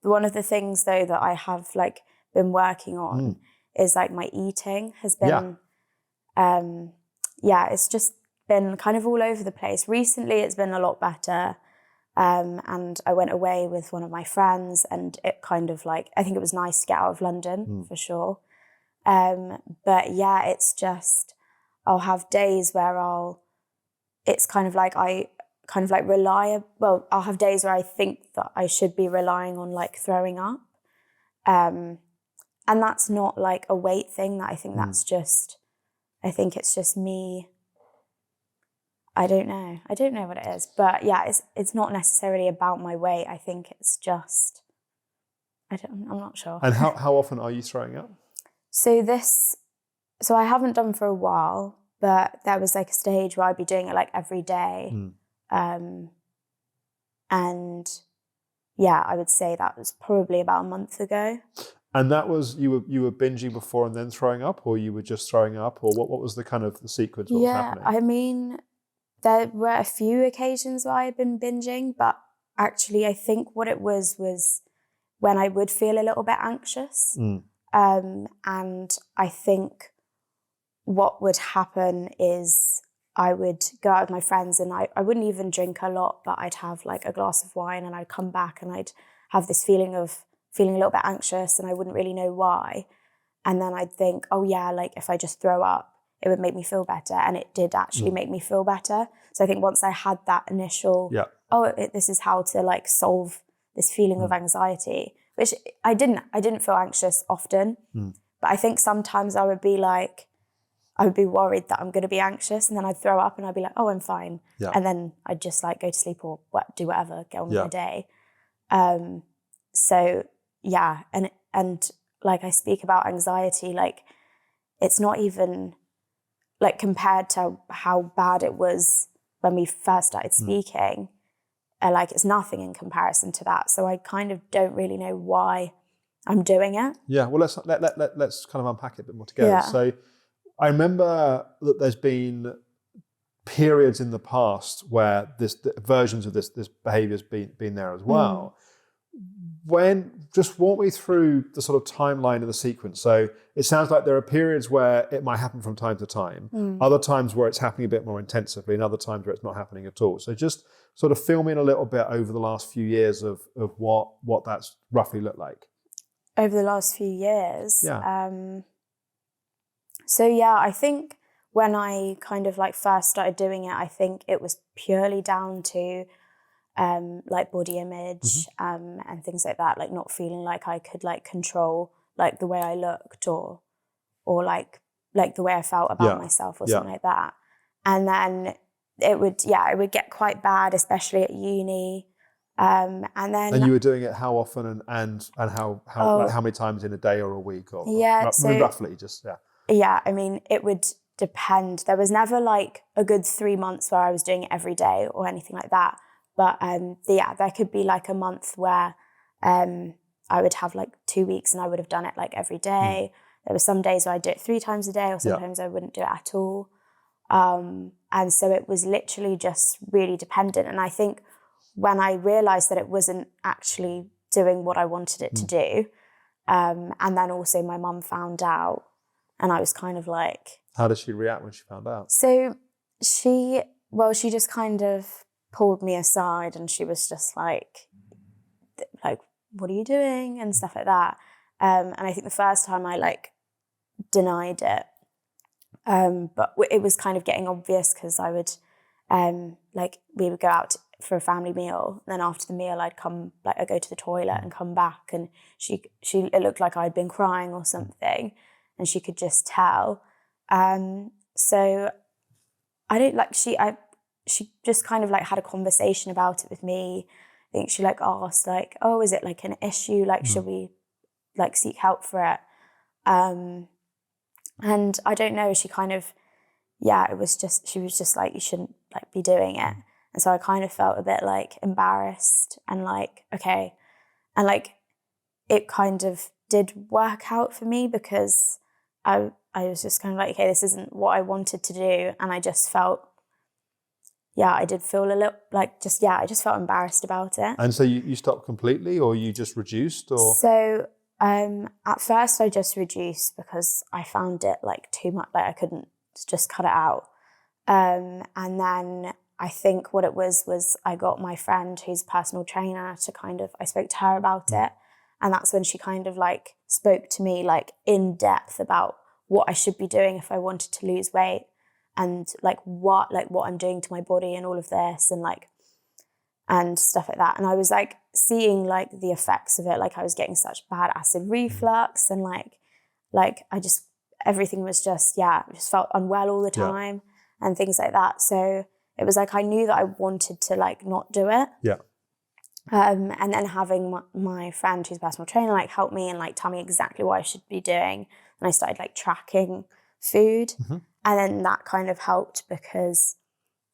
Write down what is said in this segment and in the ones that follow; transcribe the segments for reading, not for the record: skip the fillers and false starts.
one of the things though that I have like been working on is like my eating has been, it's just been kind of all over the place. Recently, it's been a lot better. And I went away with one of my friends, and it kind of like, I think it was nice to get out of London for sure. But yeah, it's just, I'll have days where it's kind of like I'll have days where I think that I should be relying on like throwing up. And that's not like a weight thing. That I think that's just, I think it's just me. I don't know what it is, but yeah, it's not necessarily about my weight. I think it's just, I'm not sure. And how often are you throwing up? So I haven't done for a while, but there was like a stage where I'd be doing it like every day. And yeah, I would say that was probably about a month ago. And that was, you were binging before and then throwing up, or you were just throwing up, or what was the kind of the sequence? What was happening? I mean, there were a few occasions where I had been binging, but actually I think what it was when I would feel a little bit anxious. And I think what would happen is I would go out with my friends, and I wouldn't even drink a lot, but I'd have like a glass of wine, and I'd come back and I'd have this feeling of feeling a little bit anxious, and I wouldn't really know why. And then I'd think, oh yeah, like if I just throw up, it would make me feel better. And it did actually make me feel better. So I think once I had that initial, this is how to like solve this feeling of anxiety, which I didn't feel anxious often, but I think sometimes I would be worried that I'm going to be anxious, and then I'd throw up and I'd be like, oh, I'm fine. And then I'd just like go to sleep or do whatever, get on with my day. So yeah. And like I speak about anxiety, like it's not even like compared to how bad it was when we first started speaking, like it's nothing in comparison to that. So I kind of don't really know why I'm doing it. Yeah, well, let's kind of unpack it a bit more together. So I remember that there's been periods in the past where versions of this behaviour's been there as well. Just walk me through the sort of timeline of the sequence. So it sounds like there are periods where it might happen from time to time, other times where it's happening a bit more intensively, and other times where it's not happening at all. So just sort of fill me in a little bit over the last few years of what that's roughly looked like. Over the last few years? Yeah. So yeah, I think when I kind of like first started doing it, I think it was purely down to like body image and things like that, like not feeling like I could like control like the way I looked or like the way I felt about myself or something like that. And then it would get quite bad, especially at uni. And you were doing it how often and how like how many times in a day or a week or roughly just Yeah, I mean, it would depend. There was never like a good 3 months where I was doing it every day or anything like that. But there could be like a month where I would have like 2 weeks and I would have done it like every day. There were some days where I'd do it 3 times a day, or sometimes I wouldn't do it at all. And so it was literally just really dependent. And I think when I realised that it wasn't actually doing what I wanted it to do, and then also my mum found out, and I was kind of like... How did she react when she found out? So she just kind of pulled me aside, and she was just like, what are you doing? And stuff like that. And I think the first time I like denied it, but it was kind of getting obvious because I would, we would go out for a family meal. And then after the meal, I'd go to the toilet and come back, and it looked like I'd been crying or something, and she could just tell. So I don't like, she just kind of like had a conversation about it with me. I think she like asked like, oh, is it like an issue? Like, should we like seek help for it? And I don't know, she kind of, she was just like, you shouldn't like be doing it. And so I kind of felt a bit like embarrassed and like, okay. And like, it kind of did work out for me because I was just kind of like, okay, this isn't what I wanted to do. And I just felt I did feel a little like I just felt embarrassed about it. And so you stopped completely, or you just reduced, or? So at first I just reduced because I found it like too much, like I couldn't just cut it out. And then I think what it was I got my friend who's a personal trainer to I spoke to her about it. And that's when she kind of like spoke to me like in depth about what I should be doing if I wanted to lose weight, and like what I'm doing to my body and all of this and stuff like that. And I was like seeing like the effects of it. Like I was getting such bad acid reflux and like I just, everything was just, I just felt unwell all the time and things like that. So it was like I knew that I wanted to like not do it. Yeah. And then having my friend who's a personal trainer like help me and like tell me exactly what I should be doing. And I started like tracking food. And then that kind of helped because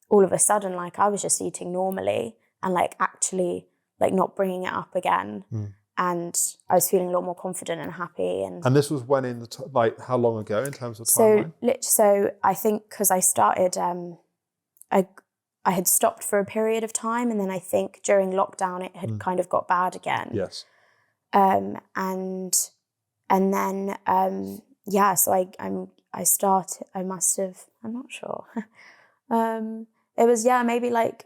all of a sudden like I was just eating normally and like actually like not bringing it up again. And I was feeling a lot more confident and happy. And this was when in the how long ago in terms of timeline? So I think because I started, I had stopped for a period of time, and then I think during lockdown it had kind of got bad again. Yes. And then so I started. I must have. I'm not sure. It was maybe like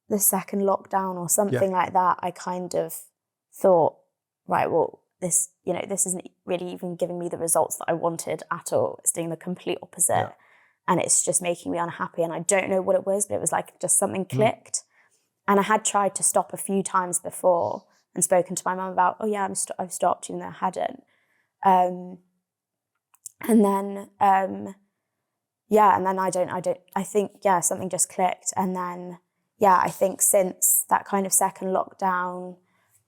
the second lockdown or something like that. I kind of thought, right, well, this isn't really even giving me the results that I wanted at all. It's doing the complete opposite. And it's just making me unhappy. And I don't know what it was, but it was like just something clicked. And I had tried to stop a few times before and spoken to my mum about, I've stopped, even though I hadn't. And then I think something just clicked. And then, I think since that kind of second lockdown,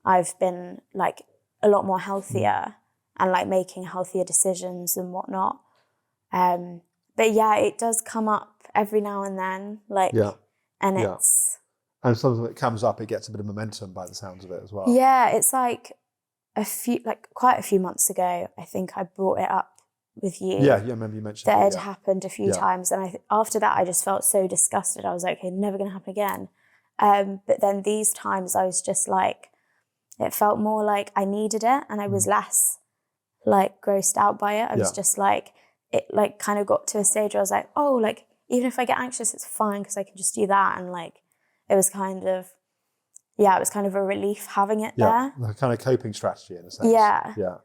I've been like a lot more healthier and like making healthier decisions and whatnot. But it does come up every now and then, and it's... And sometimes it comes up, it gets a bit of momentum by the sounds of it as well. Yeah, it's like quite a few months ago, I think I brought it up with you. Yeah, I remember you mentioned that. It had happened a few times. And after that, I just felt so disgusted. I was like, okay, never going to happen again. But then these times I was just like, it felt more like I needed it and I was less like grossed out by it. I was just like, it like kind of got to a stage where I was like, oh, like even if I get anxious, it's fine because I can just do that. And like, it was kind of a relief having it there. A kind of coping strategy in a sense. Yeah. Yeah.